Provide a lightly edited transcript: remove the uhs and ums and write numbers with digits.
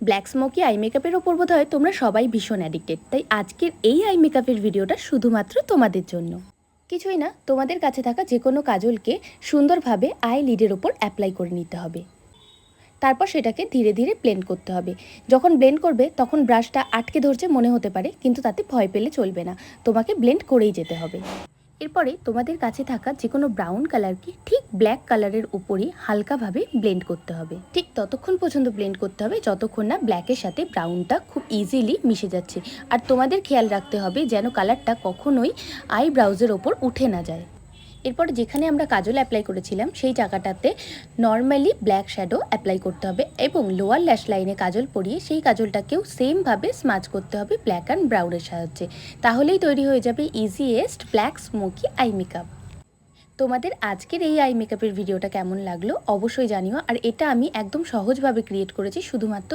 Black smoky I মেকআপের ওপর বোধহয় তোমরা সবাই ভীষণ অ্যাডিক্টেড, তাই আজকের এই আই মেকআপের ভিডিওটা শুধুমাত্র তোমাদের জন্য। কিছুই না, তোমাদের কাছে থাকা যে কোনো কাজলকে সুন্দরভাবে আই লিডের ওপর অ্যাপ্লাই করে নিতে হবে। তারপর সেটাকে ধীরে ধীরে ব্লেন্ড করতে হবে। যখন ব্লেন্ড করবে তখন ব্রাশটা আটকে ধরছে মনে হতে পারে, কিন্তু তাতে ভয় পেলে চলবে না, তোমাকে ব্লেন্ড করেই যেতে হবে। এরপরে তোমাদের কাছে থাকা যে কোনো ব্রাউন কালারকে ঠিক ব্ল্যাক কালারের উপরই হালকাভাবে ব্লেন্ড করতে হবে। ঠিক ততক্ষণ পর্যন্ত ব্লেন্ড করতে হবে যতক্ষণ না ব্ল্যাকের সাথে ব্রাউনটা খুব ইজিলি মিশে যাচ্ছে। আর তোমাদের খেয়াল রাখতে হবে যেন কালারটা কখনোই আই ব্রাউজের ওপর উঠে না যায়। এরপর যেখানে আমরা কাজল অ্যাপ্লাই করেছিলাম সেই জায়গাটাতে নর্মালি ব্ল্যাক শ্যাডো অ্যাপ্লাই করতে হবে এবং লোয়ার ল্যাশ লাইনে কাজল পরিয়ে সেই কাজলটাকেও সেমভাবে স্মাচ করতে হবে ব্ল্যাক অ্যান্ড ব্রাউনের সাহায্যে। তাহলেই তৈরি হয়ে যাবে easiest black smoky eye makeup. তোমাদের আজকের এই আই মেকআপের ভিডিওটা কেমন লাগলো অবশ্যই জানিও। আর এটা আমি একদম সহজভাবে ক্রিয়েট করেছি শুধুমাত্র